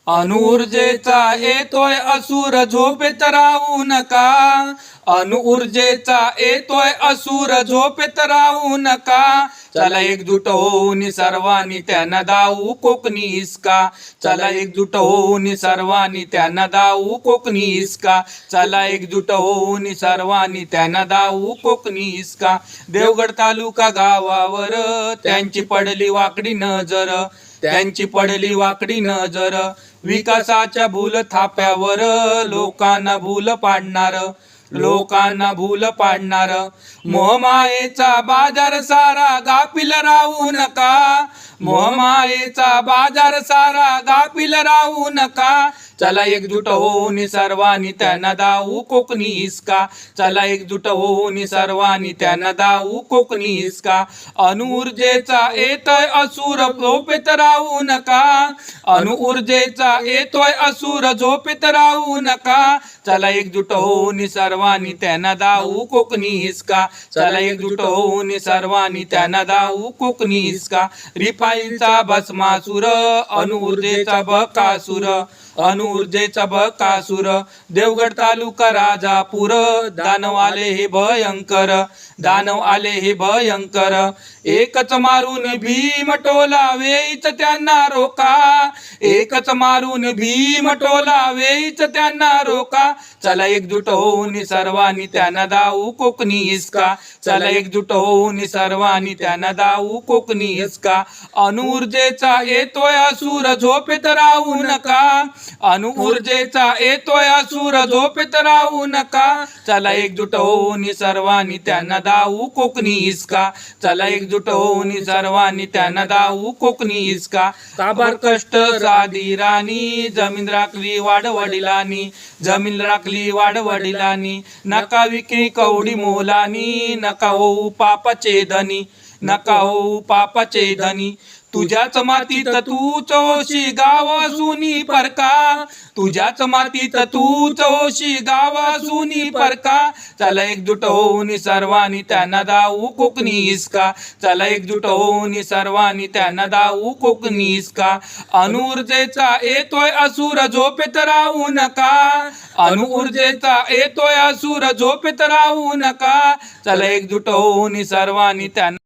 अणुऊर्जेचा येतोय असुर झोपेत राहू नका. अणुऊर्जेचा येतोय असुर झोपेत राहू नका. चला एकजूट होऊन सर्वांनी त्यांना दाऊ कोकणी हिसका. चला एकजूट होऊन सर्वांनी त्यांना दाऊ कोकणी हिसका. चला एकजूट होऊन सर्वांनी त्यांना दाऊ कोकणी हिसका. देवगड तालुका गावावर त्यांची पडली वाकडी नजर. त्यांची पडली वाकडी नजर. विकासाच्या भूल थाप्यावर लोकांना भूल पाडणार. लोकांना भूल पाडणार. मोहमायेचा बाजार सारा गाफील राहू नका. मोहमायेचा बाजार सारा गाफील राहू नका. चला एकजूट होऊन सर्वांनी त्यांना दाऊ कोकणी हिसका. चला एकजूट होऊन सर्वांनी त्यांना दाऊ कोकणी हिसका. अणुऊर्जेचा येतोय असुर झोपेत राहू नका. अणुऊर्जेचा येतोय असुर झोपेत राहू नका. चला एकजूट होऊन सर्वांनी त्यांना दाऊ कोकणी हिसका. चला एकजूट होऊन सर्वांनी त्यांना दाऊ कोकणी हिसका. रिफाईनचा भस्मासुर अणुऊर्जेचा बकासूर. अणुऊर्जेचा बकासूर. देवगड तालुका राजापूर. दानव आले हे भयंकर. दानव आले हे भयंकर. एकच मारून भीम टोला वेईच त्यांना रोका. एकच मारून भीम टोला वेईच त्यांना रोका. चला एकजूट होऊन सर्वांनी त्यांना दाऊ कोकणी हिसका. चला एकजूट होऊन सर्वांनी त्यांना दाऊ कोकणी हिसका. अणुऊर्जेचा येतोय असुर झोपेत राहू नका. अणुऊर्जेचा येतोय असुर झोपेत राहू नका. चला एकजूट होऊन सर्वांनी त्यांना दाऊ कोकणी हिसका. चला एकजूट होऊन सर्वांनी त्यांना दाऊ कोकणी हिसका. काबार कष्ट साधी राणी जमीन राखली वाडवडिलांनी. जमीन राखली वाडवडिलांनी. नका विक्री कवडी मोलानी. नका होऊ पापाचे धनी. नका होऊ पापाचे धनी. तुझ्याच मातीत तूच होशी गावासूनी परका. तुझ्याच मातीत तूच होशी गावासूनी परका. चला एकजूट होऊन सर्वांनी त्यांना दाऊ कोकणी हिसका. चला एकजूट होऊन सर्वांनी त्यांना दाऊ कोकणी हिसका. अणुऊर्जेचा येतोय असुर झोपेत राहू नका. अणुऊर्जेचा येतोय असुर झोपेत राहू नका. चला एकजूट होऊन सर्वांनी त्यांना